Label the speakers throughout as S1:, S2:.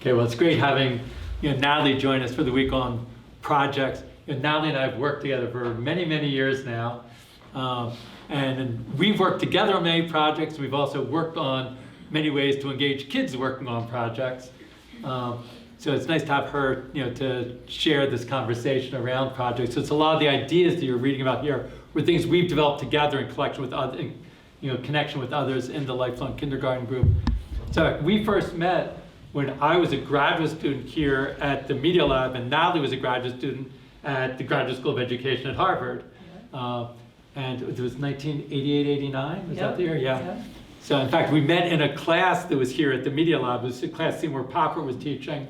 S1: Okay, well, it's great having Natalie join us for the week on projects. Natalie and I have worked together for many, many years now. And we've worked together on many projects. We've also worked on many ways to engage kids working on projects. So it's nice to have her, to share this conversation around projects. So it's a lot of the ideas that you're reading about here were things we've developed together in connection with others in the Lifelong Kindergarten group. So we first met when I was a graduate student here at the Media Lab, and Natalie was a graduate student at the Graduate School of Education at Harvard. And it was 1988, 89, was that the year? Yeah. So in fact, we met in a class that was here at the Media Lab. It was a class Seymour Popper was teaching.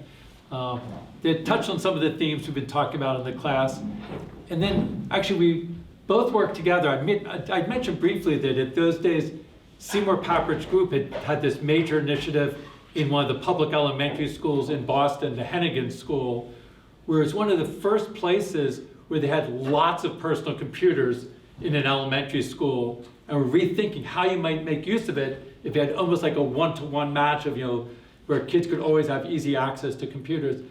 S1: They touched on some of the themes we've been talking about in the class. And then actually we both worked together. I mentioned briefly that at those days, Seymour Popper's group had this major initiative in one of the public elementary schools in Boston, the Hennigan School, where it's one of the first places where they had lots of personal computers in an elementary school, and were rethinking how you might make use of it if you had almost like a one-to-one match of, where kids could always have easy access to computers.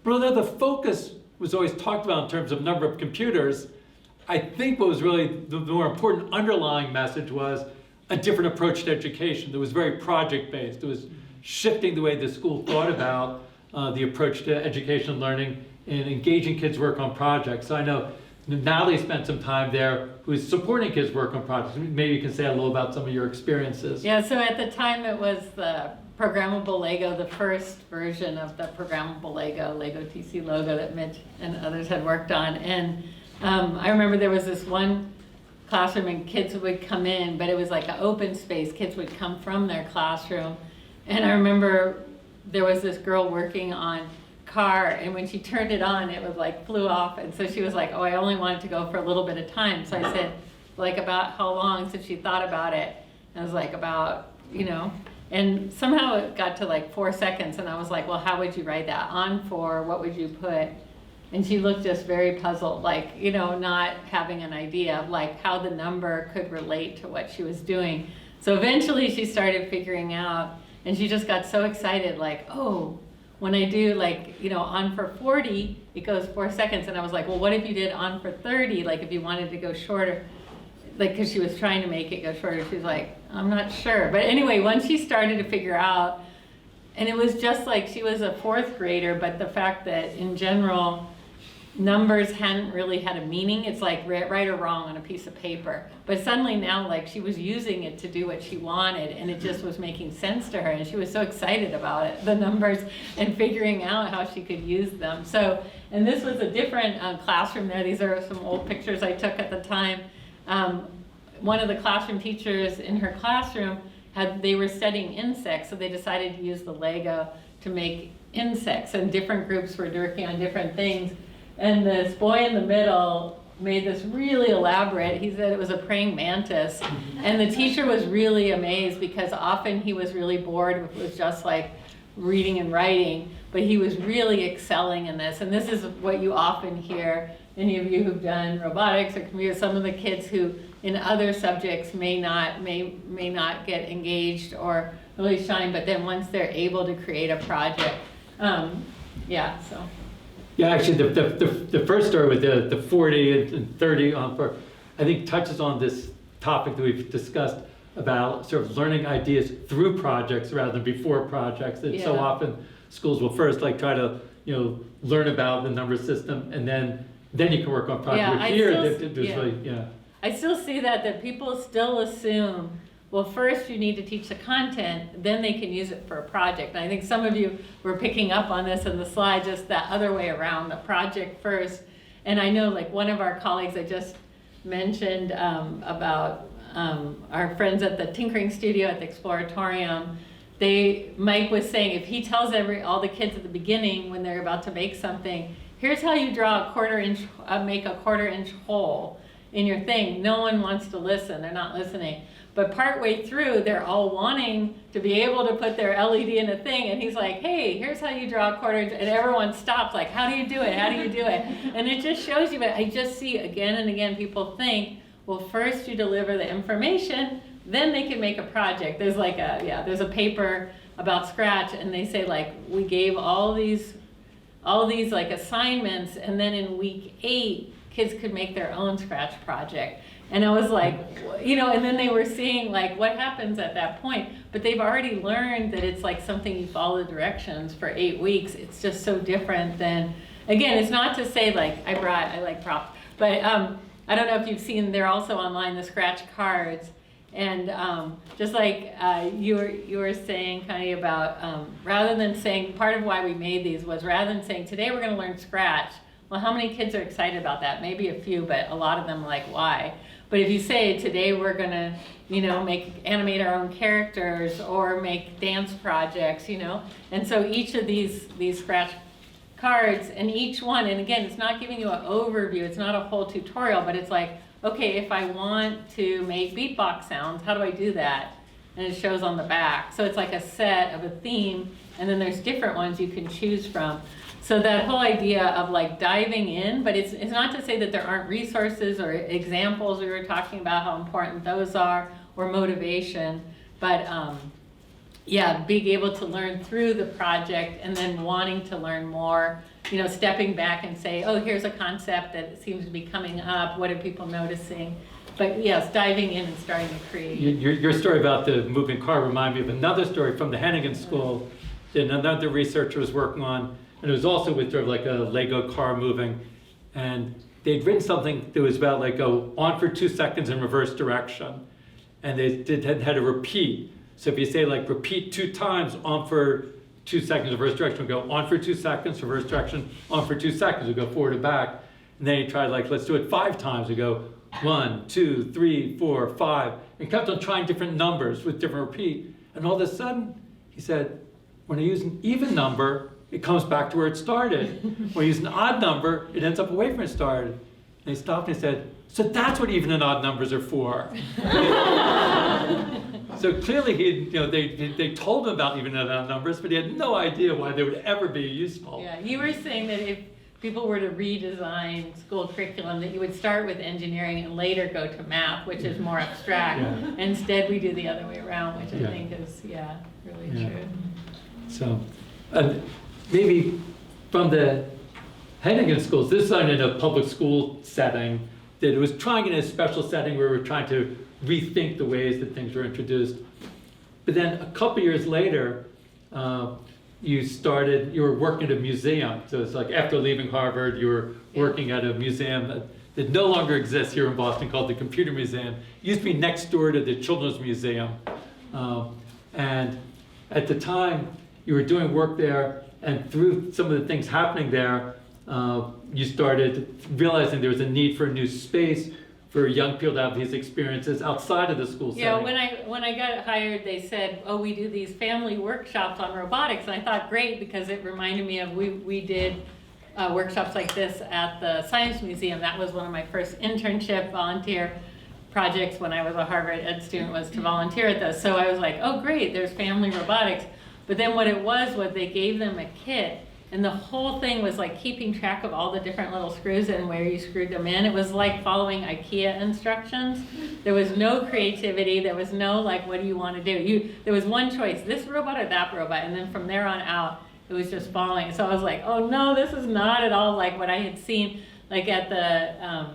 S1: But although the focus was always talked about in terms of number of computers, I think what was really the more important underlying message was a different approach to education that was very project-based. It was shifting the way the school thought about the approach to education and learning and engaging kids work on projects. So I know Natalie spent some time there who's supporting kids work on projects. Maybe you can say a little about some of your experiences.
S2: Yeah, so at the time it was the programmable Lego, the first version of the programmable Lego TC logo that Mitch and others had worked on. And I remember there was this one classroom and kids would come in, but it was like an open space. Kids would come from their classroom. And I remember there was this girl working on car, and when she turned it on, it was like flew off. And so she was like, oh, I only wanted to go for a little bit of time. So I said, like, about how long since she thought about it? And I was like, about, and somehow it got to like 4 seconds. And I was like, well, how would you write that? On for, what would you put? And she looked just very puzzled, like, not having an idea of like how the number could relate to what she was doing. So eventually she started figuring out, and she just got so excited, like, oh, when I do like, on for 40, it goes 4 seconds. And I was like, well, what if you did on for 30? Like if you wanted to go shorter, like, cause she was trying to make it go shorter. She was like, I'm not sure. But anyway, once she started to figure out, and it was just like, she was a fourth grader, but the fact that in general, numbers hadn't really had a meaning. It's like right or wrong on a piece of paper. But suddenly now, like, she was using it to do what she wanted, and it just was making sense to her, and she was so excited about it, the numbers, and figuring out how she could use them. So, and this was a different classroom there. These are some old pictures I took at the time. One of the classroom teachers in her classroom they were studying insects, so they decided to use the Lego to make insects, and different groups were working on different things. And this boy in the middle made this really elaborate, he said it was a praying mantis. And the teacher was really amazed because often he was really bored with just like reading and writing, but he was really excelling in this. And this is what you often hear, any of you who've done robotics or computer, some of the kids who in other subjects may not get engaged or really shine, but then once they're able to create a project, so.
S1: Yeah, actually, the first story with the 40 and 30 I think touches on this topic that we've discussed about sort of learning ideas through projects rather than before projects. That so often schools will first like try to learn about the number system, and then you can work on projects.
S2: I still see that people still assume, well, first you need to teach the content, then they can use it for a project. And I think some of you were picking up on this in the slide, just that other way around, the project first. And I know like one of our colleagues I just mentioned about our friends at the Tinkering Studio at the Exploratorium, Mike was saying if he tells all the kids at the beginning when they're about to make something, here's how you draw make a quarter-inch hole in your thing, no one wants to listen, they're not listening. But partway through, they're all wanting to be able to put their LED in a thing, and he's like, hey, here's how you draw a quarter inch, and everyone stops, like, how do you do it, how do you do it? And it just shows you, but I just see again and again people think, well, first you deliver the information, then they can make a project. There's like there's a paper about Scratch, and they say like, we gave all these like assignments, and then in week 8, kids could make their own Scratch project. And I was like, and then they were seeing like what happens at that point, but they've already learned that it's like something you follow directions for 8 weeks. It's just so different than, again, it's not to say like, I like props, but I don't know if you've seen, they're also online, the Scratch cards. And just like you were saying, Connie, about rather than saying, part of why we made these was rather than saying, today we're going to learn Scratch. Well, how many kids are excited about that? Maybe a few, but a lot of them are like, why? But if you say, today we're going to, animate our own characters or make dance projects, And so each of these Scratch cards, and each one, and again, it's not giving you an overview, it's not a whole tutorial, but it's like, okay, if I want to make beatbox sounds, how do I do that? And it shows on the back. So it's like a set of a theme, and then there's different ones you can choose from. So that whole idea of like diving in, but it's not to say that there aren't resources or examples. We were talking about how important those are, or motivation, but being able to learn through the project and then wanting to learn more, stepping back and say, oh, here's a concept that seems to be coming up. What are people noticing? But yes, diving in and starting to create.
S1: Your story about the moving car reminded me of another story from the Hennigan School that another researcher was working on, and it was also with sort of like a Lego car moving, and they'd written something that was about like go on for 2 seconds in reverse direction, and they had a repeat. So if you say like repeat 2 times, on for 2 seconds, reverse direction, we'll go on for 2 seconds, reverse direction, on for 2 seconds, we'll go forward and back. And then he tried like, let's do it 5 times. We go 1, 2, 3, 4, 5, and kept on trying different numbers with different repeat. And all of a sudden, he said, when I use an even number, it comes back to where it started. When I use an odd number, it ends up away from where it started. And he stopped and he said, so that's what even and odd numbers are for. So clearly, they told him about even and odd numbers, but he had no idea why they would ever be useful.
S2: Yeah, you were saying that if people were to redesign school curriculum, that you would start with engineering and later go to math, which is more abstract.
S1: Yeah.
S2: Instead, we do the other way around, which I think is, really true.
S1: So, maybe from the Hennigan schools, this is in a public school setting, that it was trying in a special setting where we were trying to rethink the ways that things were introduced. But then a couple years later, you were working at a museum. So it's like after leaving Harvard, you were working at a museum that no longer exists here in Boston called the Computer Museum. It used to be next door to the Children's Museum. And at the time, you were doing work there, and through some of the things happening there, you started realizing there was a need for a new space for young people to have these experiences outside of the school setting.
S2: Yeah, when I got hired, they said, oh, we do these family workshops on robotics. And I thought, great, because it reminded me of, we did workshops like this at the Science Museum. That was one of my first internship volunteer projects when I was a Harvard Ed student, was to volunteer at this. So I was like, oh, great, there's family robotics. But then what it was they gave them a kit, and the whole thing was like keeping track of all the different little screws and where you screwed them in. It was like following IKEA instructions. There was no creativity. There was no like, what do you want to do? There was one choice, this robot or that robot. And then from there on out, it was just following. So I was like, oh no, this is not at all like what I had seen like at the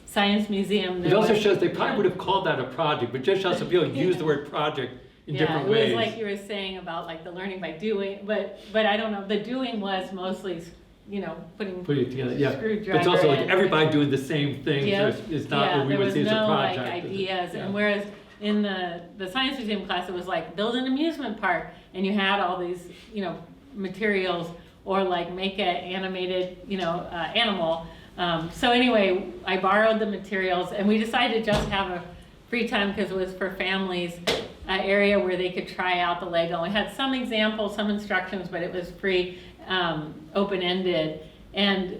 S2: Science Museum.
S1: It also shows they probably would have called that a project, but just shows some people use the word project in different ways.
S2: It was like you were saying about like the learning by doing, but I don't know, the doing was mostly, putting
S1: it together, yeah.
S2: Screwdriver.
S1: But it's also like everybody doing the same thing. It's not what we would see as a project.
S2: There was no like ideas, and whereas in the Science Museum class, it was like build an amusement park, and you had all these, materials, or like make an animated, animal. So anyway, I borrowed the materials, and we decided to just have a free time because it was for families. Area where they could try out the Lego. We had some examples, some instructions, but it was free, open-ended. And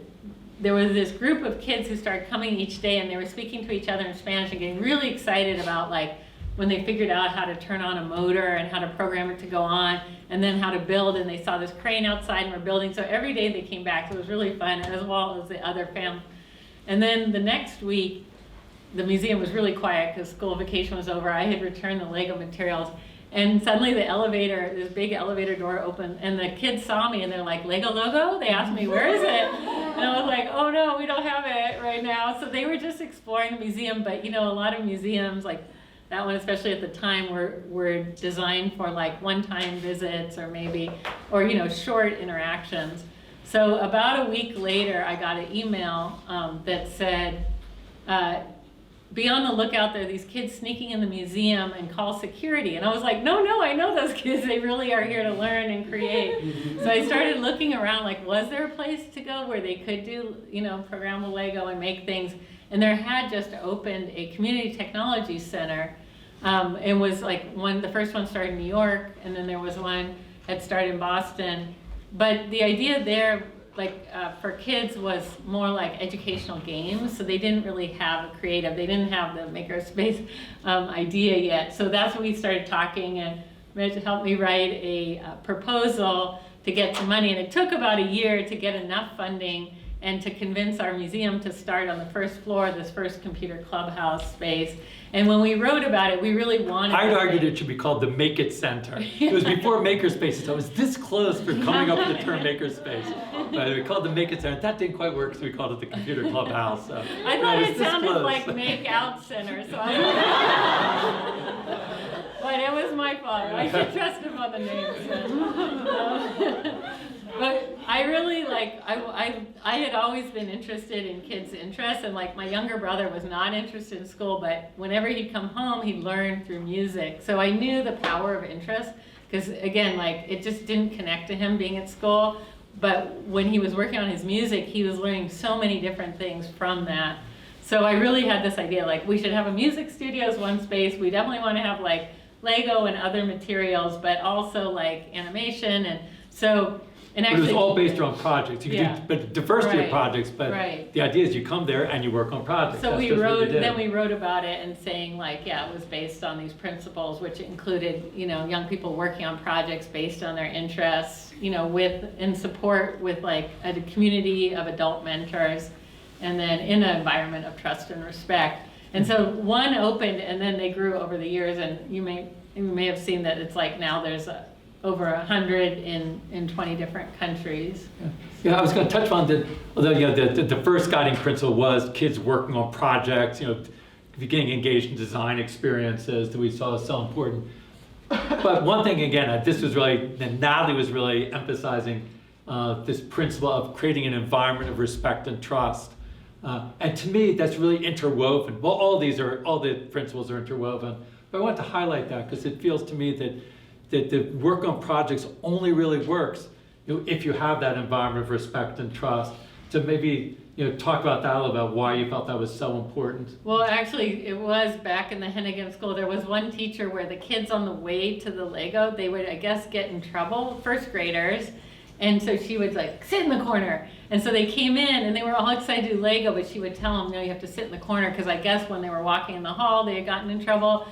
S2: there was this group of kids who started coming each day, and they were speaking to each other in Spanish and getting really excited about like when they figured out how to turn on a motor and how to program it to go on, and then how to build. And they saw this crane outside and we're building. So every day they came back. So it was really fun, as well as the other family. And then the next week, the museum was really quiet because school vacation was over. I had returned the Lego materials, And suddenly this big elevator door opened, and the kids saw me, and they're like, Lego logo? They asked me, where is it? And I was like, oh no, we don't have it right now. So they were just exploring the museum, but a lot of museums, like that one especially at the time, were designed for like one-time visits or short interactions. So about a week later, I got an email that said, be on the lookout, there are these kids sneaking in the museum, and call security. And I was like, no, I know those kids, they really are here to learn and create. So I started looking around, like, was there a place to go where they could do, programmable Lego and make things? And there had just opened a community technology center. It was like the first one started in New York, and then there was one that started in Boston. But the idea there, for kids, was more like educational games. So they didn't really have a creative, they didn't have the makerspace idea yet. So that's when we started talking, and Rich helped me write a proposal to get some money. And it took about a year to get enough funding and to convince our museum to start on the first floor, this first computer clubhouse space. And when we wrote about it, we really wanted
S1: I'd argued it should be called the Make It Center. It was before Makerspace, so it was this close for coming up with the term Makerspace. But we called it the Make It Center. That didn't quite work, so we called it the Computer Clubhouse. So,
S2: I thought it sounded
S1: close.
S2: like Make Out Center, so I was but it was my fault. I should trust him on the names. But I really I had always been interested in kids' interests, and my younger brother was not interested in school, but whenever he'd come home, he'd learn through music. So I knew the power of interest, because again, it just didn't connect to him being at school. But when he was working on his music, he was learning so many different things from that. So I really had this idea, we should have a music studio as one space. We definitely want to have Lego and other materials, but also animation. And so, and
S1: actually, but it was all based around projects. You could do but diversity of projects, but the idea is you come there and you work on projects.
S2: So we wrote about it and saying it was based on these principles, which included, young people working on projects based on their interests, in support with a community of adult mentors, and then in an environment of trust and respect. And so one opened, and then they grew over the years, and you may have seen that it's now there's over 100 in 20 different countries.
S1: Yeah, I was going to touch on that. Although the first guiding principle was kids working on projects, getting engaged in design experiences that we saw as so important. But one thing again, this was really, Natalie was really emphasizing this principle of creating an environment of respect and trust. And to me, that's really interwoven. Well, all the principles are interwoven. But I want to highlight that because it feels to me that the work on projects only really works if you have that environment of respect and trust. So maybe talk about that a little bit, why you felt that was so important.
S2: Well, actually, it was back in the Hennigan School. There was one teacher where the kids on the way to the Lego, they would, I guess, get in trouble, first graders. And so she would sit in the corner. And so they came in and they were all excited to do Lego, but she would tell them, no, you have to sit in the corner, because I guess when they were walking in the hall, they had gotten in trouble.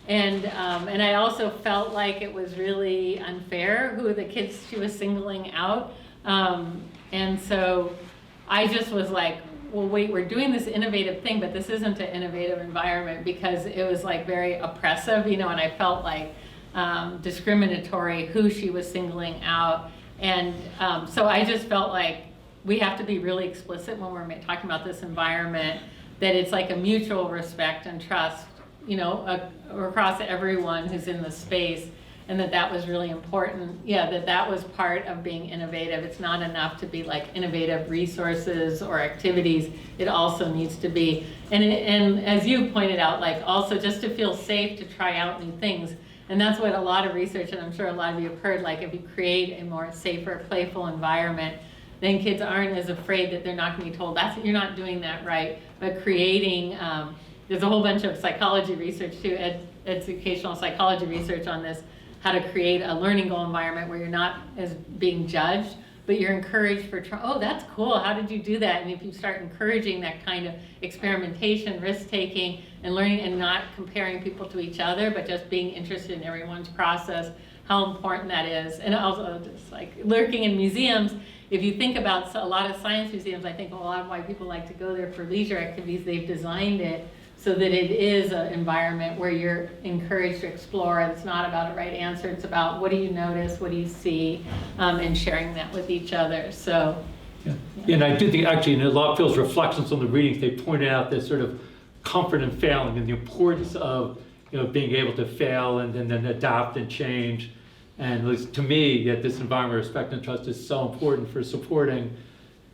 S2: And I also felt like it was really unfair who the kids she was singling out. And so I just was like, well, wait, we're doing this innovative thing, but this isn't an innovative environment, because it was very oppressive, and I felt discriminatory who she was singling out. And so I just felt like we have to be really explicit when we're talking about this environment, that it's a mutual respect and trust, across everyone who's in the space, and that was really important. Yeah, that was part of being innovative. It's not enough to be innovative resources or activities. It also needs to be, and as you pointed out, also just to feel safe to try out new things. And that's what a lot of research, and I'm sure a lot of you have heard, if you create a more safer, playful environment, then kids aren't as afraid that they're not going to be told, you're not doing that right. But creating, there's a whole bunch of psychology research too, educational psychology research on this, how to create a learning goal environment where you're not as being judged, but you're encouraged for, oh, that's cool, how did you do that? And if you start encouraging that kind of experimentation, risk-taking, and learning, and not comparing people to each other, but just being interested in everyone's process, how important that is. And also just lurking in museums, if you think about a lot of science museums, I think a lot of why people like to go there for leisure activities, they've designed it so that it is an environment where you're encouraged to explore. It's not about a right answer. It's about what do you notice, what do you see, and sharing that with each other. So,
S1: yeah. And I do think actually in a lot of Phil's reflections on the readings, they pointed out this sort of comfort in failing and the importance of being able to fail and then adapt and change. And at least to me, that this environment of respect and trust is so important for supporting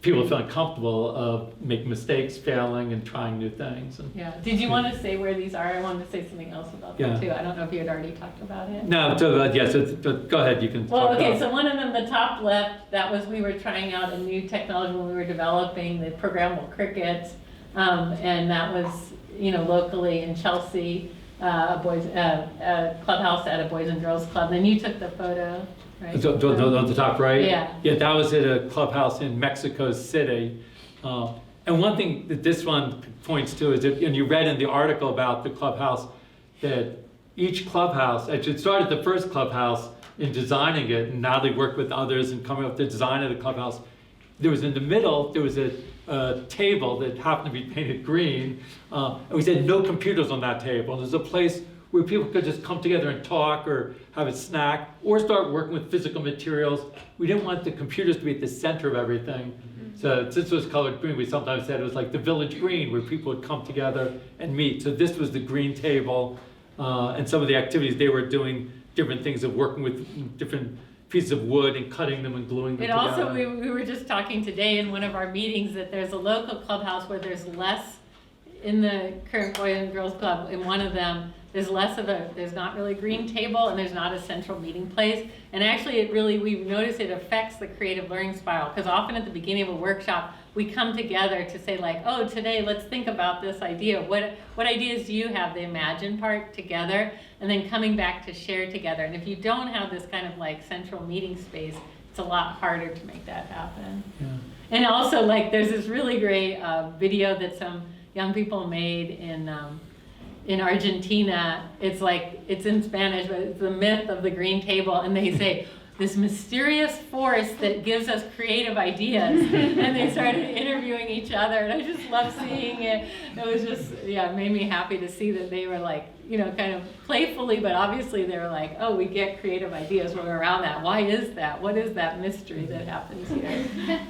S1: people feeling comfortable of making mistakes, failing, and trying new things. And,
S2: yeah. Did you want to say where these are? I wanted to say something else about them too. I don't know if you had already talked about it.
S1: No, yes, go ahead, you can talk
S2: okay,
S1: about.
S2: So one of them, the top left, that was we were trying out a new technology when we were developing the programmable crickets, and that was, locally in Chelsea, a clubhouse at a Boys and Girls Club. Then you took the photo. Right.
S1: On the top right?
S2: Yeah.
S1: Yeah, that was at a clubhouse in Mexico City. And one thing that this one points to is that, and you read in the article about the clubhouse, that each clubhouse, actually it started the first clubhouse in designing it, and now they worked with others and coming up with the design of the clubhouse. There was in the middle, there was a table that happened to be painted green, and we said no computers on that table. And there's a place where people could just come together and talk or have a snack or start working with physical materials. We didn't want the computers to be at the center of everything. So since it was colored green, we sometimes said it was like the village green where people would come together and meet. So this was the green table, and some of the activities they were doing, different things of working with different pieces of wood and cutting them and gluing them together.
S2: And also we were just talking today in one of our meetings that there's a local clubhouse where there's less, in the current Boys and Girls Club, in one of them, there's not really a green table and there's not a central meeting place. And actually we've noticed it affects the creative learning spiral, because often at the beginning of a workshop, we come together to say like, oh, today let's think about this idea. What ideas do you have, the imagine part together, and then coming back to share together. And if you don't have this kind of like central meeting space, it's a lot harder to make that happen.
S1: Yeah.
S2: And also like there's this really great video that some young people made in Argentina. It's in Spanish, but it's the myth of the green table, and they say this mysterious force that gives us creative ideas, and they started interviewing each other, and I just love seeing it. It was just, it made me happy to see that they were like, kind of playfully, but obviously they were like, oh, we get creative ideas when we're around that. Why is that? What is that mystery that happens here?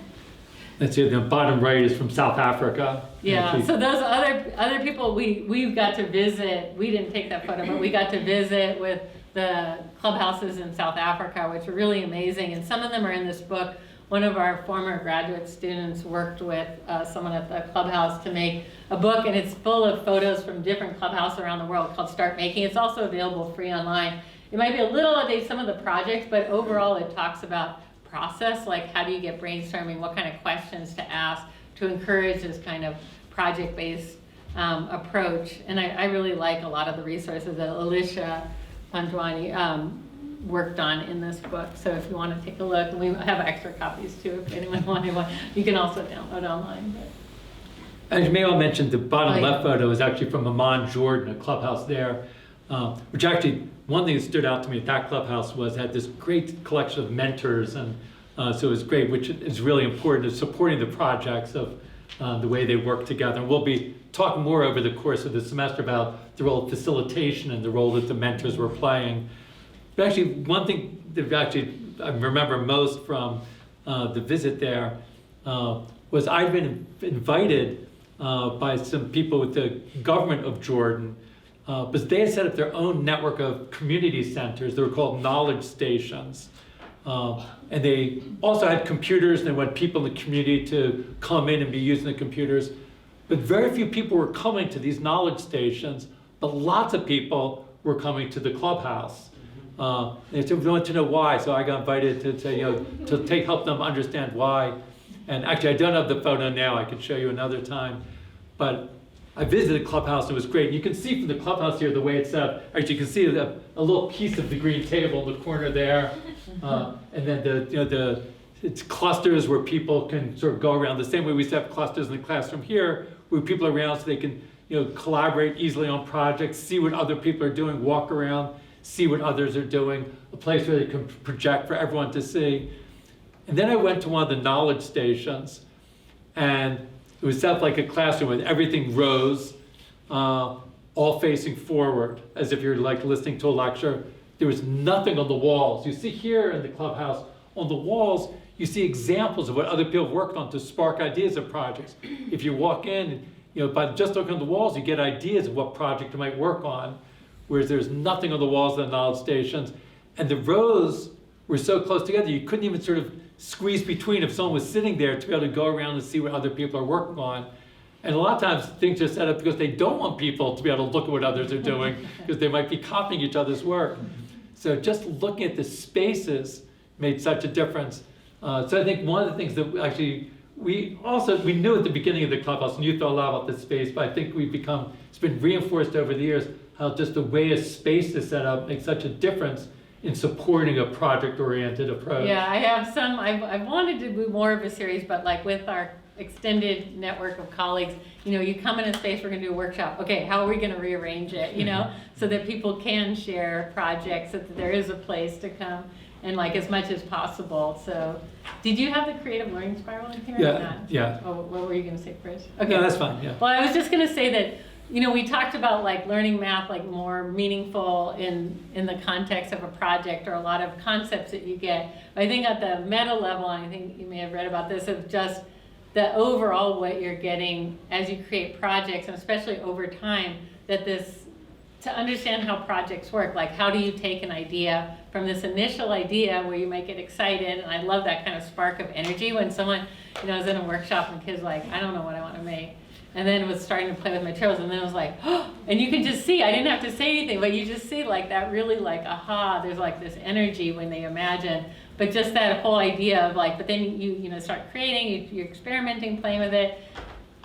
S1: Let's see, the bottom right is from South Africa.
S2: Yeah, so those other people we got to visit, we didn't take that photo, but we got to visit with the clubhouses in South Africa, which are really amazing. And some of them are in this book. One of our former graduate students worked with someone at the clubhouse to make a book, and it's full of photos from different clubhouses around the world called Start Making. It's also available free online. It might be a little outdated, some of the projects, but overall it talks about process, like how do you get brainstorming, what kind of questions to ask to encourage this kind of project-based approach. And I really like a lot of the resources that Alicia Pandwani worked on in this book. So if you want to take a look, and we have extra copies too if anyone wanted one. You can also download online.
S1: As you may all mentioned, the bottom left photo is actually from Amman, Jordan, a clubhouse there, which actually, one thing that stood out to me at that clubhouse was had this great collection of mentors, and so it was great, which is really important, is supporting the projects of the way they work together. And we'll be talking more over the course of the semester about the role of facilitation and the role that the mentors were playing. But actually, one thing that I remember most from the visit there was I'd been invited by some people with the government of Jordan, because they had set up their own network of community centers. They were called knowledge stations. And they also had computers, and they wanted people in the community to come in and be using the computers. But very few people were coming to these knowledge stations, but lots of people were coming to the clubhouse. They wanted to know why, so I got invited to help them understand why. And actually, I don't have the photo now. I could show you another time. But I visited Clubhouse, and it was great. You can see from the Clubhouse here the way it's set up. Actually, you can see a little piece of the green table in the corner there. And then it's clusters where people can sort of go around the same way we set up clusters in the classroom here, where people are around so they can collaborate easily on projects, see what other people are doing, walk around, see what others are doing, a place where they can project for everyone to see. And then I went to one of the knowledge stations, and it was set up like a classroom with everything rows. all facing forward, as if you're like listening to a lecture. There was nothing on the walls. You see here in the clubhouse, on the walls, you see examples of what other people have worked on to spark ideas of projects. If you walk in, by just looking at the walls, you get ideas of what project you might work on, whereas there's nothing on the walls of the knowledge stations. And the rows were so close together, you couldn't even sort of squeeze between if someone was sitting there to be able to go around and see what other people are working on. And a lot of times things are set up because they don't want people to be able to look at what others are doing because they might be copying each other's work. So just looking at the spaces made such a difference. So I think one of the things that actually we knew at the beginning of the clubhouse, and you thought a lot about this space, but I think it's been reinforced over the years how just the way a space is set up makes such a difference in supporting a project-oriented approach.
S2: Yeah, I have I've wanted to do more of a series, but like with our extended network of colleagues, you come in a space, we're gonna do a workshop. Okay, how are we gonna rearrange it, so that people can share projects, so that there is a place to come and like as much as possible. So, did you have the creative learning spiral in here?
S1: Yeah,
S2: or not?
S1: yeah.
S2: Oh, what were you gonna say, Chris? Okay.
S1: No, that's fine, yeah.
S2: Well, I was just gonna say that, we talked about like learning math like more meaningful in the context of a project, or a lot of concepts that you get. I think at the meta level, and I think you may have read about this, of just the overall what you're getting as you create projects, and especially over time, to understand how projects work, like how do you take an idea from this initial idea where you might get excited, and I love that kind of spark of energy when someone, is in a workshop and kids like, I don't know what I want to make. And then was starting to play with materials, and then it was like, oh, and you can just see, I didn't have to say anything, but you just see like that really like, aha, there's like this energy when they imagine, but just that whole idea of like, but then you start creating, you're experimenting, playing with it,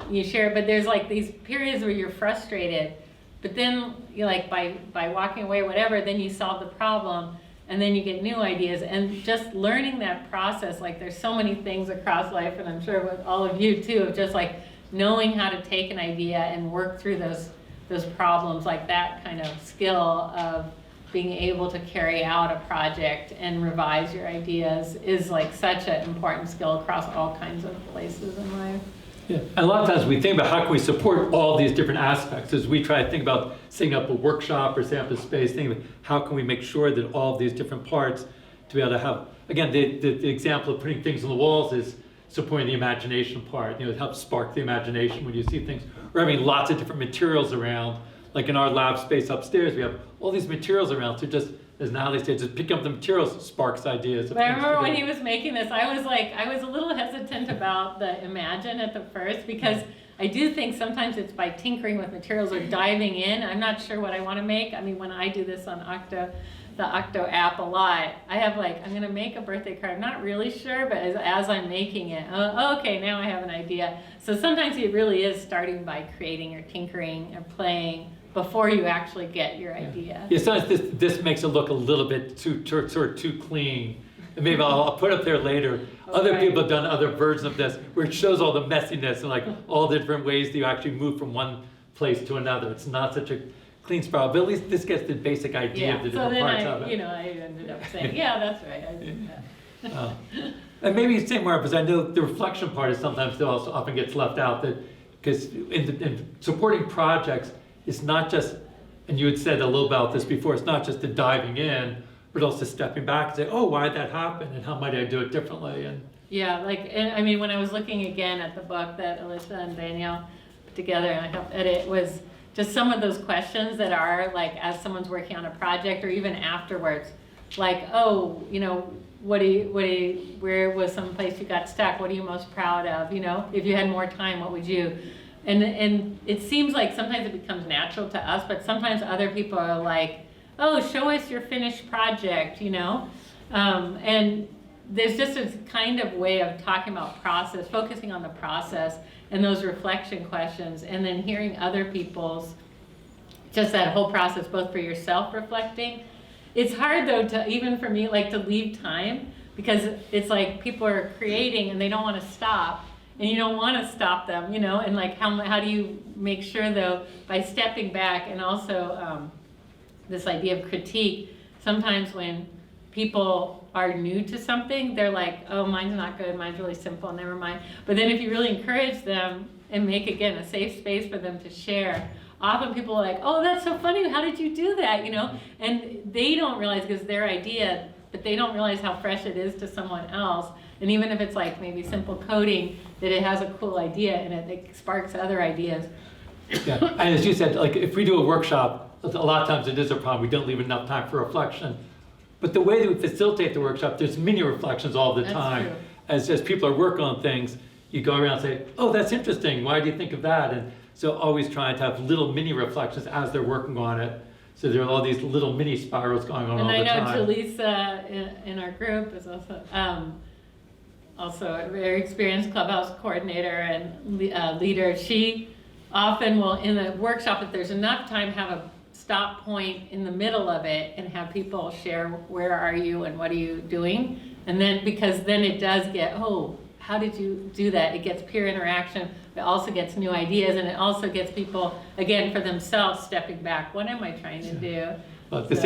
S2: you share it, but there's like these periods where you're frustrated, but then you like by walking away, whatever, then you solve the problem, and then you get new ideas, and just learning that process, like there's so many things across life, and I'm sure with all of you too, of just like, knowing how to take an idea and work through those problems, like that kind of skill of being able to carry out a project and revise your ideas is like such an important skill across all kinds of places in life.
S1: Yeah, and a lot of times we think about how can we support all these different aspects as we try to think about setting up a workshop or setting up a space, thinking about how can we make sure that all of these different parts to be able to have, again, the example of putting things on the walls is supporting the imagination part. It helps spark the imagination when you see things. We're having lots of different materials around. Like in our lab space upstairs, we have all these materials around. So just, as Natalie said, just picking up the materials sparks ideas.
S2: But I remember when he was making this, I was a little hesitant about the imagine at the first, because I do think sometimes it's by tinkering with materials or diving in. I'm not sure what I want to make. I mean, when I do this on the Octo app a lot, I have like, I'm gonna make a birthday card. I'm not really sure, but as I'm making it, okay, now I have an idea. So sometimes it really is starting by creating or tinkering or playing before you actually get your idea.
S1: Yeah, sometimes this makes it look a little bit too clean. And maybe I'll put up there later. Other people have done other versions of this where it shows all the messiness and like all the different ways that you actually move from one place to another. It's not such a clean spiral, but at least this gets the basic idea of the different parts of it.
S2: I ended up saying, yeah, that's right, I did that.
S1: And maybe say more, because I know the reflection part is sometimes still also often gets left out, that because in supporting projects, it's not just, and you had said a little about this before, it's not just the diving in, but also stepping back and say, oh, why did that happen, and how might I do it differently? And
S2: yeah, and I mean, when I was looking again at the book that Alicia and Danielle put together and I helped edit, was just some of those questions that are like, as someone's working on a project or even afterwards, like, oh, where was some place you got stuck? What are you most proud of? If you had more time, what would you? And it seems like sometimes it becomes natural to us, but sometimes other people are like, oh, show us your finished project, and there's just a kind of way of talking about process, focusing on the process and those reflection questions, and then hearing other people's, just that whole process, both for yourself reflecting. It's hard though even for me, like to leave time, because it's like people are creating and they don't want to stop, and you don't want to stop them, and like how do you make sure though, by stepping back, and also this idea of critique, sometimes when people are new to something, they're like, oh, mine's not good, mine's really simple, never mind. But then if you really encourage them and make, again, a safe space for them to share, often people are like, oh, that's so funny, how did you do that, you know? And they don't realize, because their idea, but they don't realize how fresh it is to someone else. And even if it's like maybe simple coding, that it has a cool idea and it sparks other ideas.
S1: Yeah, and as you said, like if we do a workshop, a lot of times it is a problem, we don't leave enough time for reflection. But the way that we facilitate the workshop, there's mini reflections all the
S2: That's
S1: time.
S2: true.
S1: As people are working on things, you go around and say, oh, that's interesting, why do you think of that? And so always trying to have little mini reflections as they're working on it. So there are all these little mini spirals going on all the time.
S2: And I know Talisa in our group is also a very experienced clubhouse coordinator and leader. She often will, in a workshop, if there's enough time, have a stop point in the middle of it and have people share where are you and what are you doing. And then, because then it does get, oh, how did you do that? It gets peer interaction, it also gets new ideas, and it also gets people, again, for themselves, stepping back. What am I trying to do?
S1: Well, this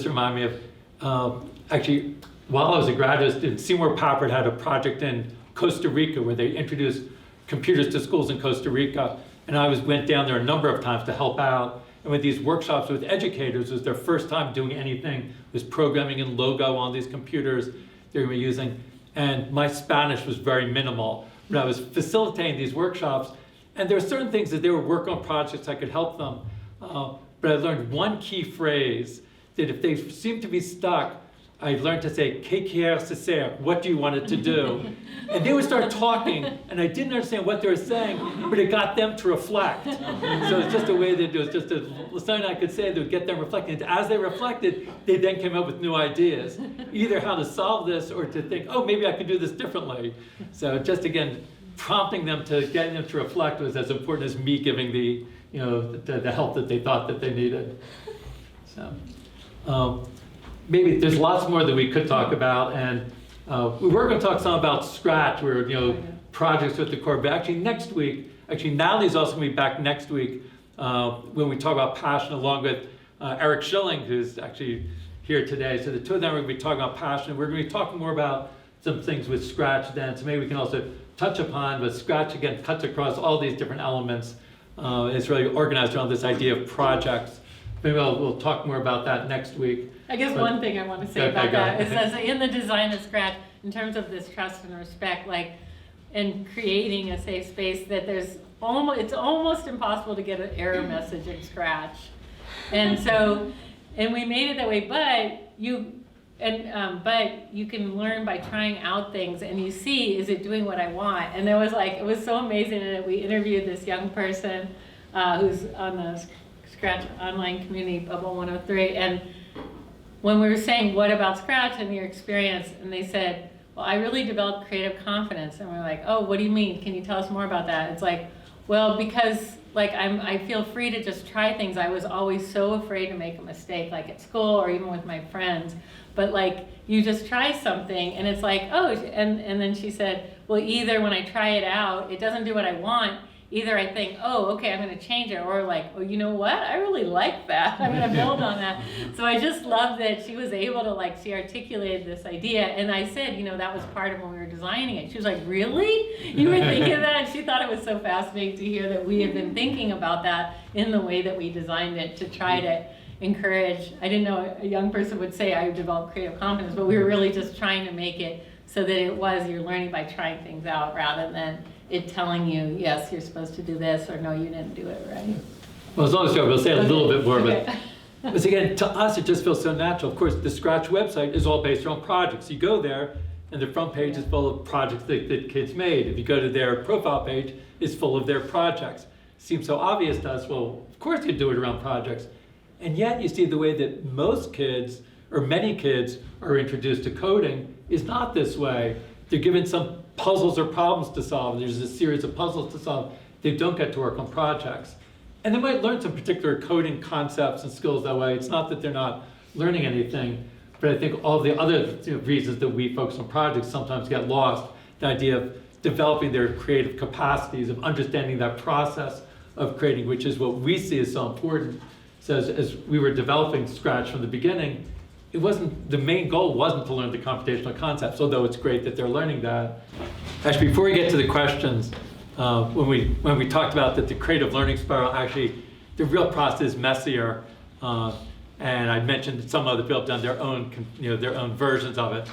S1: reminded me of, actually, while I was a graduate student, Seymour Papert had a project in Costa Rica where they introduced computers to schools in Costa Rica. And I went down there a number of times to help out. And with these workshops with educators, it was their first time doing anything. It was programming in Logo on these computers they were using. And my Spanish was very minimal. But I was facilitating these workshops. And there were certain things that they were working on projects I could help them. But I learned one key phrase that if they seemed to be stuck, I learned to say, "Que quieres hacer?" What do you want it to do? And they would start talking, and I didn't understand what they were saying, but it got them to reflect. So it's just a way that it was just something I could say that would get them reflecting. And as they reflected, they then came up with new ideas, either how to solve this or to think, oh, maybe I could do this differently. So just again, prompting them to getting them to reflect was as important as me giving the help that they thought that they needed. So. Maybe there's lots more that we could talk about, and we were going to talk some about Scratch, where projects with the core. But actually next week, Natalie's also going to be back next week when we talk about passion, along with Eric Schilling, who's actually here today. So the two of them are going to be talking about passion. We're going to be talking more about some things with Scratch then. So maybe we can also touch upon, but Scratch again cuts across all these different elements. It's really organized around this idea of projects. Maybe we'll talk more about that next week.
S2: I guess one thing I want to say about that is that in the design of Scratch, in terms of this trust and respect, like in creating a safe space, that it's almost impossible to get an error message in Scratch. And so, and we made it that way, but you can learn by trying out things, and you see, is it doing what I want? And there was it was so amazing that we interviewed this young person who's on the Scratch online community, Bubble 103, and when we were saying, what about Scratch and your experience? And they said, well, I really developed creative confidence. And we're like, oh, what do you mean? Can you tell us more about that? It's like, well, because I feel free to just try things. I was always so afraid to make a mistake, like at school or even with my friends. But you just try something and it's like, oh, and then she said, well, either when I try it out, it doesn't do what I want. Either I think, oh, okay, I'm going to change it, or oh, you know what? I really like that. I'm going to build on that. So I just love that she was able to, she articulated this idea. And I said, that was part of when we were designing it. She was like, really? You were thinking of that? And she thought it was so fascinating to hear that we had been thinking about that in the way that we designed it to try to encourage. I didn't know a young person would say I developed creative confidence, but we were really just trying to make it so that you're learning by trying things out rather than it telling you, yes, you're supposed to do this, or no, you didn't do it right.
S1: Well, as long as we'll say a little bit more, but again, to us, it just feels so natural. Of course, the Scratch website is all based on projects. You go there, and the front page is full of projects that kids made. If you go to their profile page, it's full of their projects. It seems so obvious to us, well, of course you do it around projects. And yet, you see the way that most kids, or many kids, are introduced to coding is not this way. They're given some puzzles or problems to solve. There's a series of puzzles to solve. They don't get to work on projects. And they might learn some particular coding concepts and skills that way. It's not that they're not learning anything, but I think all the other reasons that we focus on projects sometimes get lost. The idea of developing their creative capacities, of understanding that process of creating, which is what we see as so important. So as we were developing Scratch from the beginning, the main goal wasn't to learn the computational concepts, although it's great that they're learning that. Actually, before we get to the questions, when we talked about that the creative learning spiral actually the real process is messier. And I mentioned some other people have done their own, their own versions of it.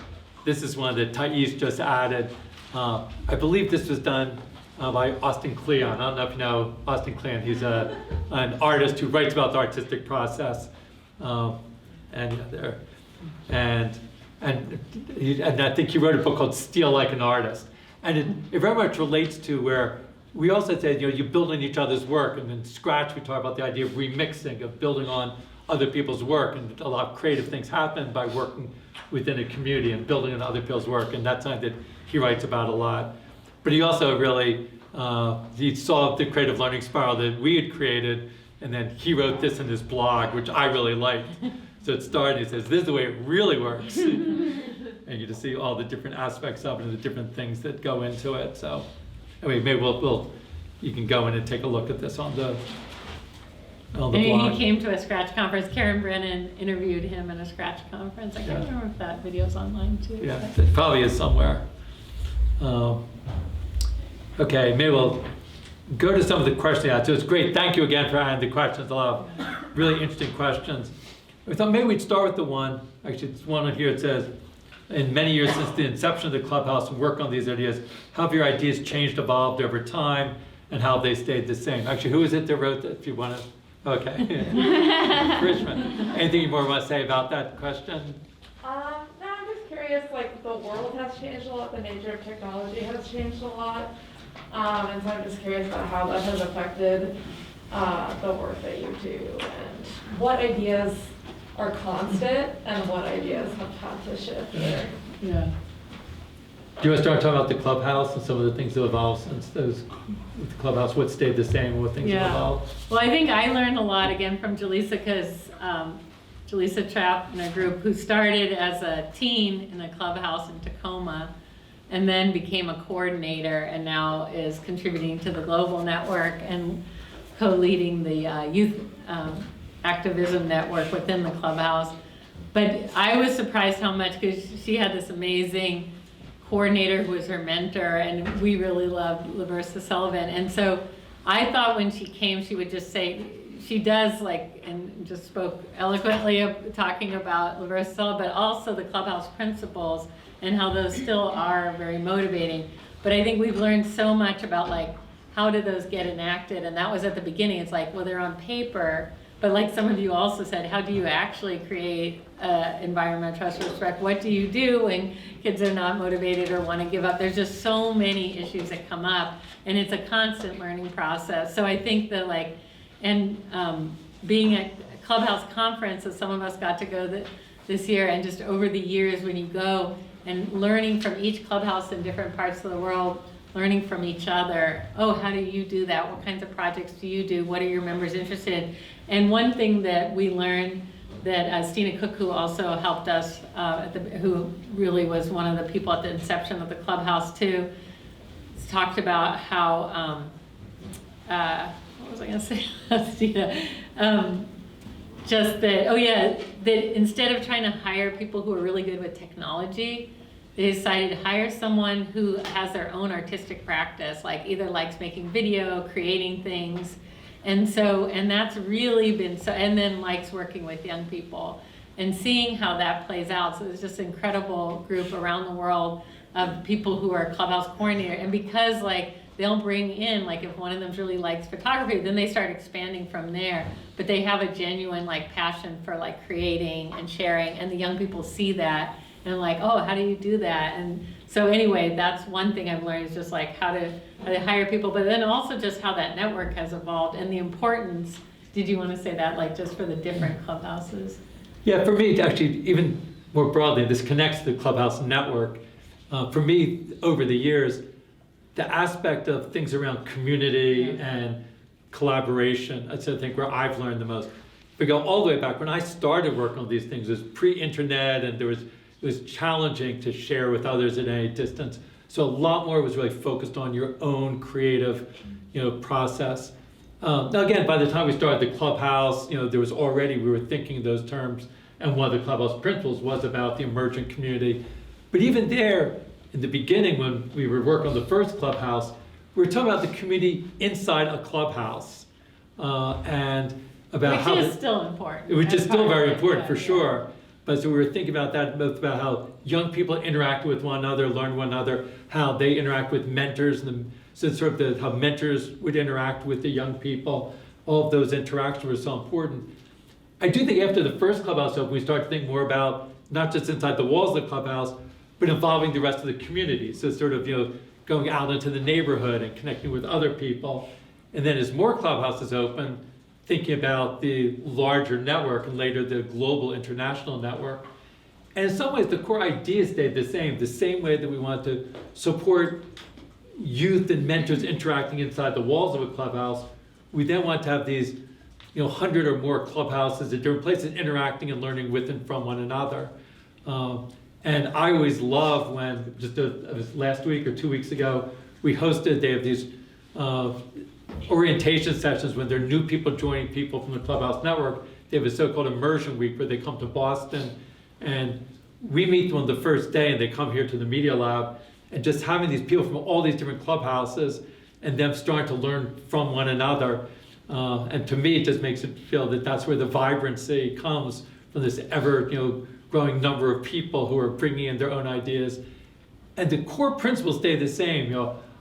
S1: This is one that Thais just added. I believe this was done by Austin Kleon. I don't know if you know Austin Kleon. He's an artist who writes about the artistic process. And I think he wrote a book called Steal Like an Artist. And it very much relates to where we also said, you build on each other's work. And in Scratch, we talk about the idea of remixing, of building on other people's work. And a lot of creative things happen by working within a community and building on other people's work. And that's something that he writes about a lot. But he also really, he saw the creative learning spiral that we had created. And then he wrote this in his blog, which I really liked. So it started, he says, this is the way it really works. And you just see all the different aspects of it and the different things that go into it. So anyway, maybe you can go in and take a look at this on the blog.
S2: He came to a Scratch conference. Karen Brennan interviewed him at a Scratch conference. I can't remember if that video's online too.
S1: Yeah, it probably is somewhere. Okay, maybe we'll go to some of the questions. Yeah, so it's great. Thank you again for adding the questions. A lot of really interesting questions. We thought maybe we'd start with the one, actually it's one on here. It says, in many years since the inception of the Clubhouse and work on these ideas, how have your ideas changed, evolved over time, and how have they stayed the same? Actually, who is it that wrote that, if you want to? Okay. Krishna. Anything you more want to say about that question?
S3: No, I'm just curious, like, the world has changed a lot, the nature of technology has changed a lot, and so I'm just curious about how that has affected the work that you do, and what ideas are constant and what ideas have had to shift there.
S2: Yeah.
S1: Do you want to start talking about the Clubhouse and some of the things that evolved since those, with the Clubhouse, what stayed the same and what things have evolved?
S2: Well, I think I learned a lot again from Jaleesa, because Jaleesa Trapp and a group who started as a teen in a clubhouse in Tacoma and then became a coordinator and now is contributing to the global network and co-leading the youth activism network within the clubhouse. But I was surprised how much, because she had this amazing coordinator who was her mentor, and we really loved LaVersa Sullivan. And so I thought when she came, she would just say, she does like, and just spoke eloquently of talking about LaVersa Sullivan, but also the clubhouse principles and how those still are very motivating. But I think we've learned so much about like, how do those get enacted? And that was at the beginning. It's like, well, they're on paper, but like some of you also said, how do you actually create environment, trust, respect? What do you do when kids are not motivated or want to give up? There's just so many issues that come up, and it's a constant learning process. So I think that like, and being at Clubhouse conferences, some of us got to go this year, and just over the years when you go and learning from each clubhouse in different parts of the world, learning from each other. Oh, how do you do that? What kinds of projects do you do? What are your members interested in? And one thing that we learned that Stina Cook, who also helped us, who really was one of the people at the inception of the clubhouse too, talked about how, what was I gonna say, Stina? Just that, oh yeah, that instead of trying to hire people who are really good with technology, they decided to hire someone who has their own artistic practice, like either likes making video, creating things. And so, and that's really been so, and then likes working with young people and seeing how that plays out. So there's just an incredible group around the world of people who are clubhouse coordinator. And because like, they'll bring in, like if one of them really likes photography, then they start expanding from there. But they have a genuine like passion for like creating and sharing, and the young people see that and like, oh, how do you do that? And so anyway, that's one thing I've learned, is just like how to hire people, but then also just how that network has evolved and the importance. Did you want to say that, like just for the different clubhouses?
S1: Yeah, for me, actually, even more broadly, this connects to the Clubhouse network. For me, over the years, the aspect of things around community and collaboration, that's I think where I've learned the most. If we go all the way back, when I started working on these things, it was pre-internet, and it was challenging to share with others at any distance. So a lot more was really focused on your own creative, process. Now again, by the time we started the Clubhouse, there was already, we were thinking in those terms, and one of the Clubhouse principles was about the emergent community. But even there, in the beginning, when we were working on the first Clubhouse, we were talking about the community inside a Clubhouse. and about how.
S2: Which is still important.
S1: Which is
S2: as
S1: still
S2: part of
S1: very
S2: it,
S1: important, for
S2: yeah.
S1: sure. But so we were thinking about that, both about how young people interact with one another, learn one another, how they interact with mentors, and so sort of how mentors would interact with the young people. All of those interactions were so important. I do think after the first clubhouse open, we started to think more about not just inside the walls of the clubhouse, but involving the rest of the community. So sort of, going out into the neighborhood and connecting with other people. And then as more clubhouses open, thinking about the larger network and later the global international network. And in some ways, the core idea stayed the same way that we want to support youth and mentors interacting inside the walls of a clubhouse. We then want to have these 100 or more clubhouses at different places interacting and learning with and from one another. And I always love when, it was last week or 2 weeks ago, we hosted, they have these orientation sessions when there are new people joining people from the Clubhouse Network. They have a so-called immersion week where they come to Boston and we meet them on the first day and they come here to the Media Lab, and just having these people from all these different clubhouses and them starting to learn from one another. And to me, it just makes it feel that that's where the vibrancy comes, from this ever growing number of people who are bringing in their own ideas. And the core principles stay the same.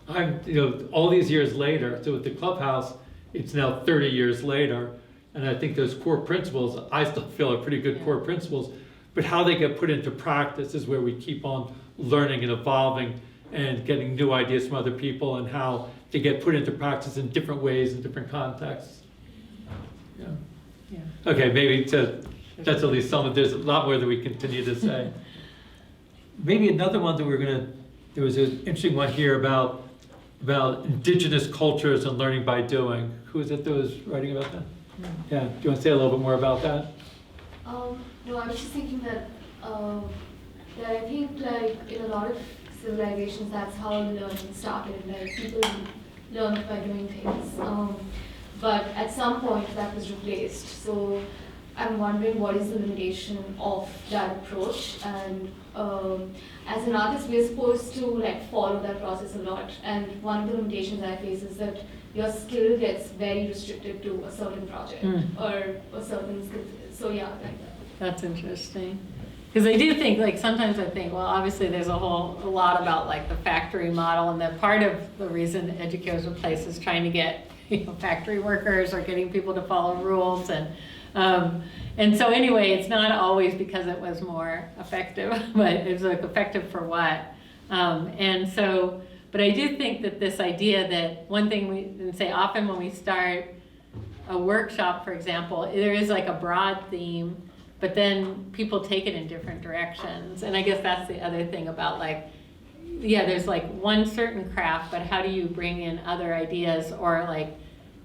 S1: I'm, all these years later, so with the clubhouse, it's now 30 years later, and I think those core principles, I still feel are pretty good core principles, but how they get put into practice is where we keep on learning and evolving and getting new ideas from other people, and how they get put into practice in different ways in different contexts. Yeah. Okay, maybe that's at least some of, there's a lot more that we continue to say. Maybe another one that there was an interesting one here about indigenous cultures and learning by doing. Who is it that was writing about that? Yeah, do you want to say a little bit more about that?
S4: No, I was just thinking that I think like in a lot of civilizations, that's how learning started. Like people learned by doing things, but at some point that was replaced. So I'm wondering what is the limitation of that approach, and as an artist we're supposed to like follow that process a lot, and one of the limitations I face is that your skill gets very restricted to a certain project or a certain skill. So yeah, like that.
S2: That's interesting. Because I do think, like, sometimes I think, well, obviously there's a lot about like the factory model, and that part of the reason educators in place is trying to get factory workers or getting people to follow rules, and so anyway, it's not always because it was more effective, but it's like effective for what? And so, but I do think that this idea that one thing we say often when we start a workshop, for example, there is like a broad theme, but then people take it in different directions. And I guess that's the other thing about like, there's like one certain craft, but how do you bring in other ideas, or like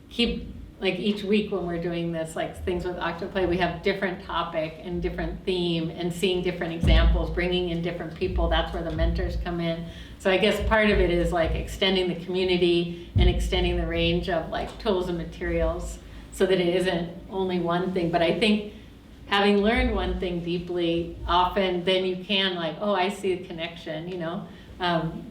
S2: keep, like each week when we're doing this, like things with Octoplay, we have different topic and different theme and seeing different examples, bringing in different people. That's where the mentors come in. So I guess part of it is like extending the community and extending the range of like tools and materials so that it isn't only one thing. But I think having learned one thing deeply, often then you can like, oh, I see a connection,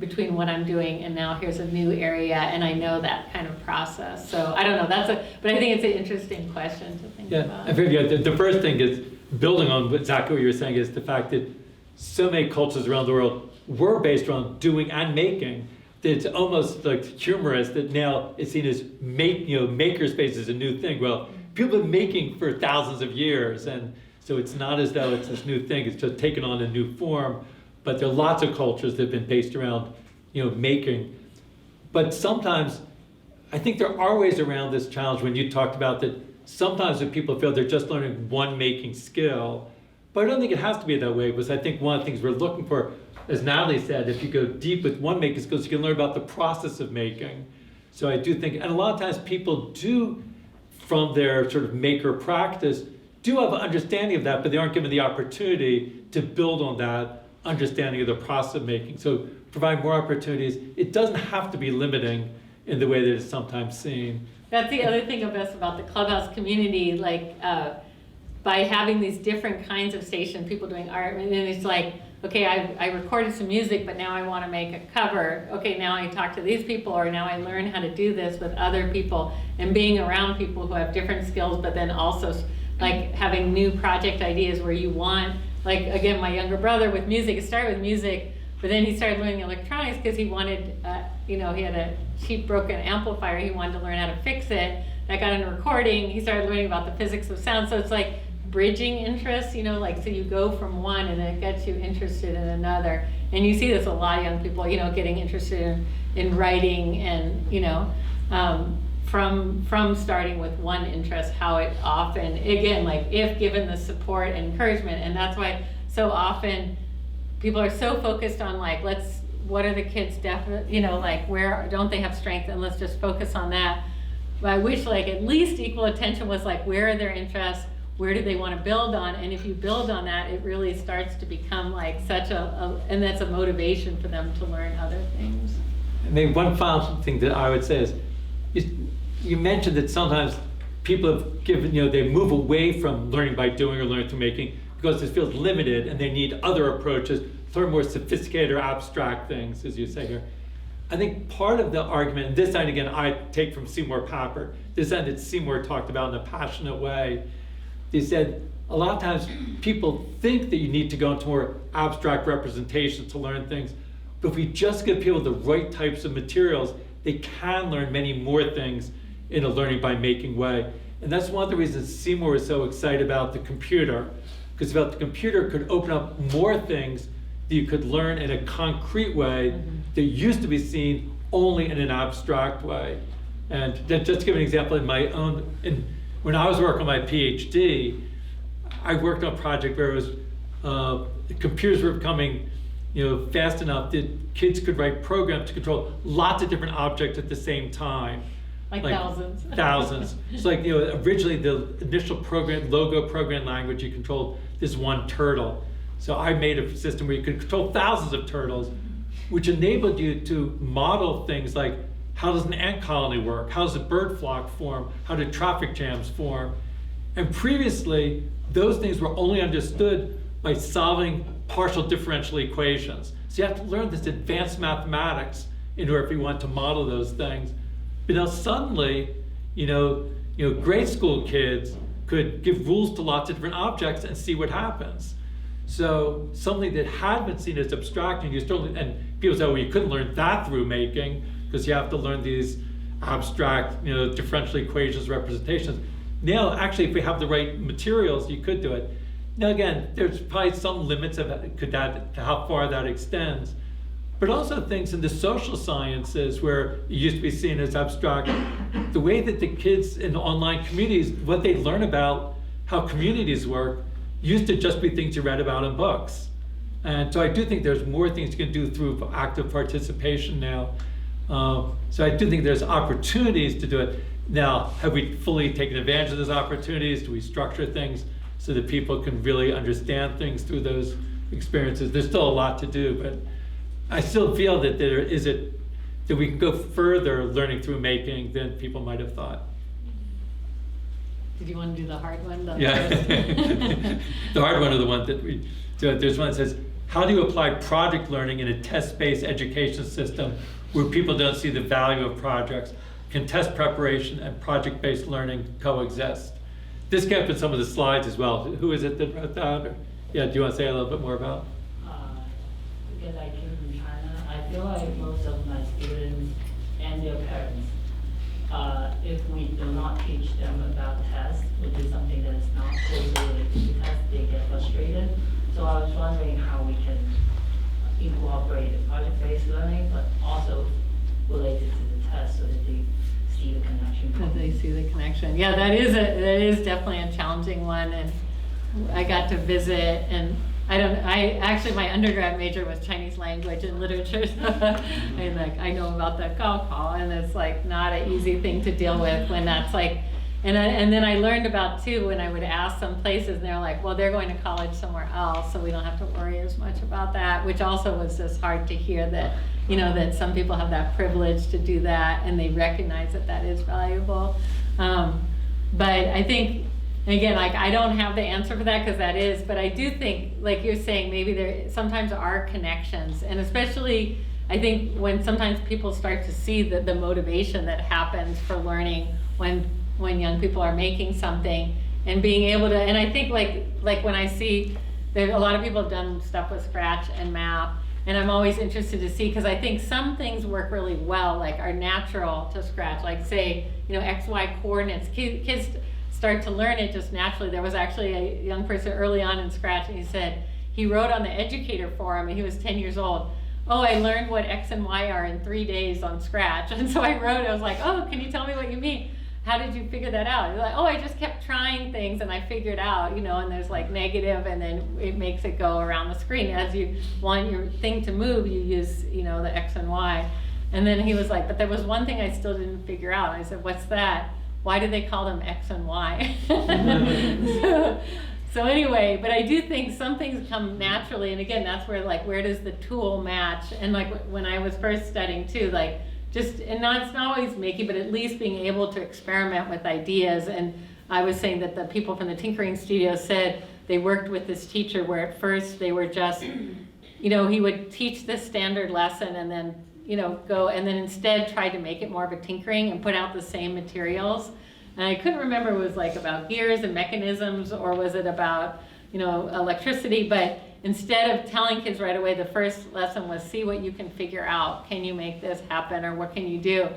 S2: between what I'm doing and now here's a new area, and I know that kind of process. So I don't know, but I think it's an interesting question to think about.
S1: I think the first thing is, building on exactly what you were saying, is the fact that so many cultures around the world were based around doing and making, that it's almost like humorous that now it's seen as makerspace is a new thing. Well, people have been making for thousands of years, and so it's not as though it's this new thing, it's just taken on a new form. But there are lots of cultures that have been based around, making. But sometimes, I think there are ways around this challenge when you talked about that sometimes when people feel they're just learning one making skill. But I don't think it has to be that way, because I think one of the things we're looking for, as Natalie said, if you go deep with one making skill, you can learn about the process of making. So I do think, and a lot of times people do, from their sort of maker practice, do have an understanding of that, but they aren't given the opportunity to build on that understanding of the process of making. So provide more opportunities. It doesn't have to be limiting in the way that it's sometimes seen.
S2: That's the other thing about the Clubhouse community, like by having these different kinds of stations, people doing art, and it's like okay, I recorded some music, but now I want to make a cover. Okay, now I talk to these people, or now I learn how to do this with other people, and being around people who have different skills, but then also like having new project ideas where you want, like again, my younger brother with music, it started with music, but then he started learning electronics because he wanted, he had a cheap broken amplifier, he wanted to learn how to fix it. That got into recording, he started learning about the physics of sound, so it's like bridging interests, like so you go from one and it gets you interested in another. And you see this a lot of young people, getting interested in writing and, from starting with one interest, how it often, again, like if given the support and encouragement, and that's why so often people are so focused on like, what are the kids like where don't they have strength, and let's just focus on that. But I wish like at least equal attention was like, where are their interests? Where do they want to build on? And if you build on that, it really starts to become like such and that's a motivation for them to learn other things.
S1: I mean, one final thing that I would say is, you mentioned that sometimes people have given, they move away from learning by doing or learning through making because it feels limited and they need other approaches, sort of more sophisticated or abstract things, as you say here. I think part of the argument, and this end again I take from Seymour Papert, this end that Seymour talked about in a passionate way, he said a lot of times people think that you need to go into more abstract representations to learn things, but if we just give people the right types of materials, they can learn many more things in a learning by making way. And that's one of the reasons Seymour was so excited about the computer, because about the computer could open up more things that you could learn in a concrete way that used to be seen only in an abstract way. And just to give an example, when I was working on my PhD, I worked on a project where it was computers were becoming fast enough that kids could write programs to control lots of different objects at the same time.
S2: Like thousands.
S1: Thousands. It's like, originally the initial logo program language, you controlled this one turtle. So I made a system where you could control thousands of turtles, which enabled you to model things like, how does an ant colony work? How does a bird flock form? How do traffic jams form? And previously, those things were only understood by solving partial differential equations. So you have to learn this advanced mathematics in order if you want to model those things. But now suddenly, grade school kids could give rules to lots of different objects and see what happens. So something that had been seen as abstract, and people say, well, you couldn't learn that through making, because you have to learn these abstract, differential equations, representations. Now, actually, if we have the right materials, you could do it. Now, again, there's probably some limits of how far that extends, but also things in the social sciences where it used to be seen as abstract. The way that the kids in the online communities, what they learn about how communities work, used to just be things you read about in books. And so I do think there's more things you can do through active participation now. So I do think there's opportunities to do it. Now, have we fully taken advantage of those opportunities? Do we structure things so that people can really understand things through those experiences? There's still a lot to do, but I still feel that that we can go further learning through making than people might have thought.
S2: Did you want to do the hard one?
S1: Yeah, the hard one are the ones that we do. There's one that says, how do you apply project learning in a test-based education system where people don't see the value of projects? Can test preparation and project-based learning coexist? This came up in some of the slides as well. Who is it that wrote that? Yeah, do you want to say a little bit more about?
S5: Because I came from China, I feel like most of my students and their parents, if we do not teach them about tests, which is something that is not closely related to tests, they get frustrated. So I was wondering how we can incorporate project-based learning, but also related to the test so that they see the connection.
S2: That they see the connection. Yeah, that is definitely a challenging one. And I got to visit, and my undergrad major was Chinese language and literature, and I know about the Gaokao, and it's like not an easy thing to deal with when that's like, and then I learned about too when I would ask some places, and they're like, well, they're going to college somewhere else, so we don't have to worry as much about that, which also was just hard to hear that, that some people have that privilege to do that, and they recognize that that is valuable. But I think And again, like, I don't have the answer for that, because that is, but I do think, like you're saying, maybe there sometimes are connections, and especially, I think when sometimes people start to see the motivation that happens for learning when young people are making something, and being able to, and I think like when I see, there a lot of people have done stuff with Scratch and math, and I'm always interested to see, because I think some things work really well, like are natural to Scratch, like say, X, Y coordinates. Kids start to learn it just naturally. There was actually a young person early on in Scratch, and he said, he wrote on the educator forum, and he was 10 years old, "Oh, I learned what X and Y are in 3 days on Scratch." And so I wrote, I was like, "Oh, can you tell me what you mean? How did you figure that out?" You're like, "Oh, I just kept trying things and I figured out, and there's like negative, and then it makes it go around the screen. As you want your thing to move, you use, the X and Y." And then he was like, "But there was one thing I still didn't figure out." I said, "What's that? Why do they call them X and Y?" So anyway, but I do think some things come naturally, and again, that's where where does the tool match? And when I was first studying too, it's not always making, but at least being able to experiment with ideas. And I was saying that the people from the Tinkering Studio said they worked with this teacher where at first they were just, he would teach this standard lesson and then, go, and then instead try to make it more of a tinkering and put out the same materials. And I couldn't remember if it was about gears and mechanisms, or was it about, electricity, but instead of telling kids right away, the first lesson was see what you can figure out. Can you make this happen, or what can you do?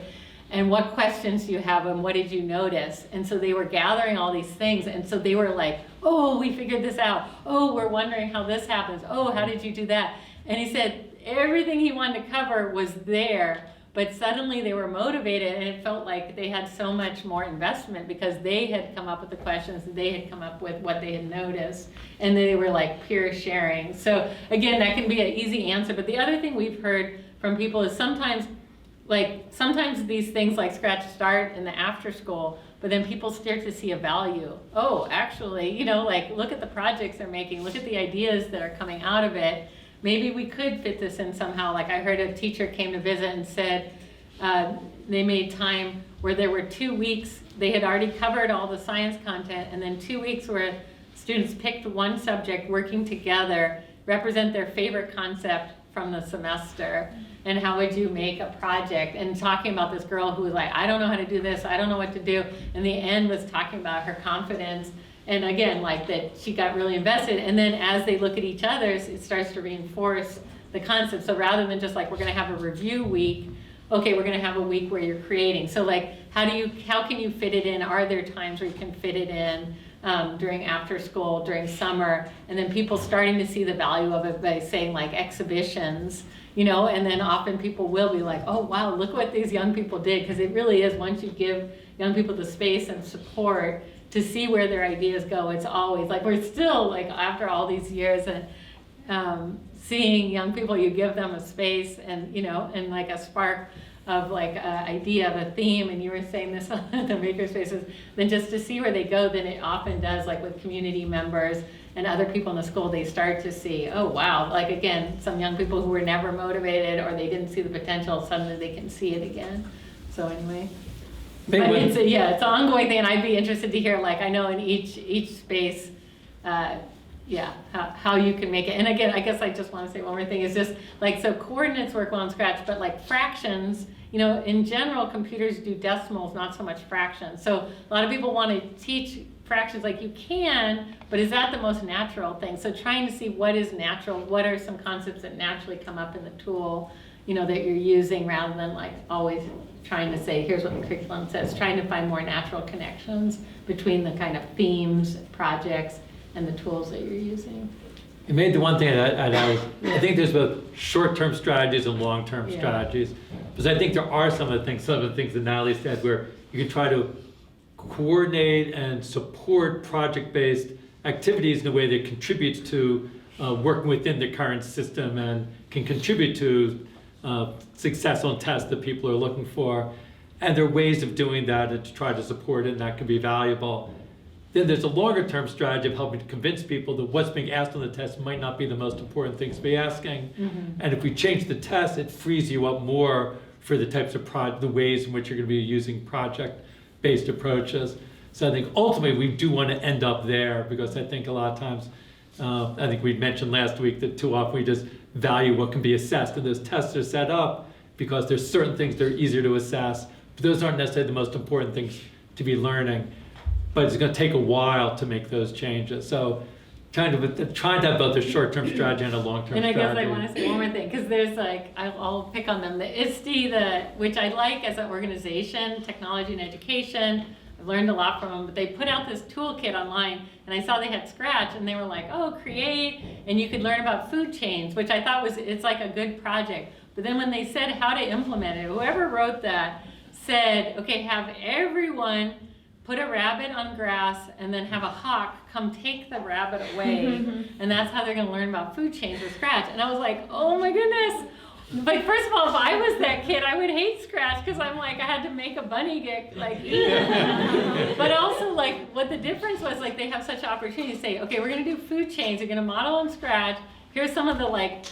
S2: And what questions do you have, and what did you notice? And so they were gathering all these things, and so they were like, "Oh, we figured this out. Oh, we're wondering how this happens. Oh, how did you do that?" And he said everything he wanted to cover was there, but suddenly they were motivated, and it felt like they had so much more investment because they had come up with the questions, they had come up with what they had noticed, and they were like peer sharing. So again, that can be an easy answer, but the other thing we've heard from people is sometimes these things like Scratch start in the after school, but then people start to see a value. Oh, actually, look at the projects they're making, look at the ideas that are coming out of it. Maybe we could fit this in somehow. Like I heard a teacher came to visit and said they made time where there were 2 weeks, they had already covered all the science content, and then 2 weeks where students picked one subject, working together, represent their favorite concept from the semester, and how would you make a project, and talking about this girl who was like, "I don't know how to do this, I don't know what to do," and the end was talking about her confidence. And again, that she got really invested, and then as they look at each other, it starts to reinforce the concept. So rather than just we're gonna have a review week, okay, we're gonna have a week where you're creating. So how can you fit it in? Are there times where you can fit it in during after school, during summer? And then people starting to see the value of it by saying exhibitions, and then often people will be like, "Oh wow, look what these young people did," because it really is, once you give young people the space and support to see where their ideas go, it's always we're still after all these years, and seeing young people, you give them a space and and a spark of an idea of a theme, and you were saying this at the makerspaces, then just to see where they go, then it often does, with community members and other people in the school, they start to see, oh wow, again, some young people who were never motivated or they didn't see the potential, suddenly they can see it again. So anyway. But it's an ongoing thing, and I'd be interested to hear, I know in each space, how you can make it. And again, I guess I just want to say one more thing, is just so coordinates work well in Scratch, but fractions, in general, computers do decimals, not so much fractions. So a lot of people want to teach fractions you can, but is that the most natural thing? So trying to see what is natural, what are some concepts that naturally come up in the tool, that you're using, rather than always trying to say, here's what the curriculum says, trying to find more natural connections between the kind of themes, projects, and the tools that you're using.
S1: You made the one thing I'd add, I think there's both short-term strategies and long-term strategies. Because I think there are some of the things that Natalie said, where you can try to coordinate and support project-based activities in a way that contributes to working within the current system and can contribute to success on tests that people are looking for. And there are ways of doing that and to try to support it, and that can be valuable. Then there's a longer term strategy of helping to convince people that what's being asked on the test might not be the most important things to be asking. Mm-hmm. And if we change the test, it frees you up more for the types of the ways in which you're going to be using project-based approaches. So I think ultimately we do want to end up there, because I think a lot of times, I think we mentioned last week that too often we just value what can be assessed, and those tests are set up because there's certain things that are easier to assess, but those aren't necessarily the most important things to be learning. But it's going to take a while to make those changes. So kind of trying to have both a short-term strategy and a long-term
S2: And I
S1: strategy.
S2: guess I want to say one more thing, because there's like, I'll pick on them, the ISTE, which I like as an organization, technology and education. I've learned a lot from them, but they put out this toolkit online, and I saw they had Scratch, and they were like, oh, create, and you could learn about food chains, which I thought it's like a good project. But then when they said how to implement it, whoever wrote that said, okay, have everyone put a rabbit on grass and then have a hawk come take the rabbit away. And that's how they're gonna learn about food chains with Scratch. And I was like, oh my goodness. But first of all, if I was that kid, I would hate Scratch, because I'm like, I had to make a bunny get like eaten. But also like what the difference was, like they have such an opportunity to say, okay, we're gonna do food chains, you're gonna model on Scratch. Here's some of the like,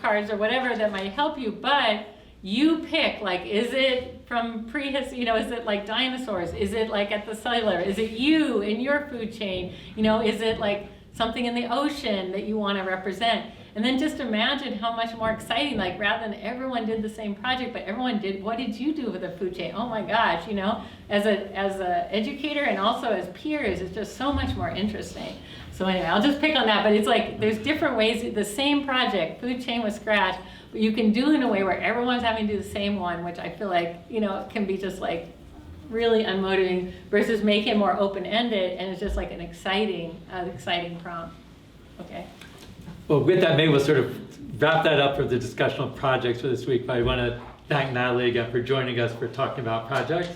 S2: cards or whatever that might help you, but you pick, like, is it from prehistory, is it like dinosaurs? Is it like at the cellular? Is it you in your food chain? Is it like something in the ocean that you want to represent? And then just imagine how much more exciting, like rather than everyone did the same project, but everyone did, what did you do with the food chain? Oh my gosh, as a educator and also as peers, it's just so much more interesting. So anyway, I'll just pick on that, but it's like, there's different ways, the same project, food chain with Scratch, but you can do it in a way where everyone's having to do the same one, which I feel like, can be just like really unmotivating, versus making it more open-ended, and it's just like an exciting prompt. Okay.
S1: Well, with that, maybe we'll sort of wrap that up for the discussion on projects for this week. But I want to thank Natalie again for joining us for talking about projects.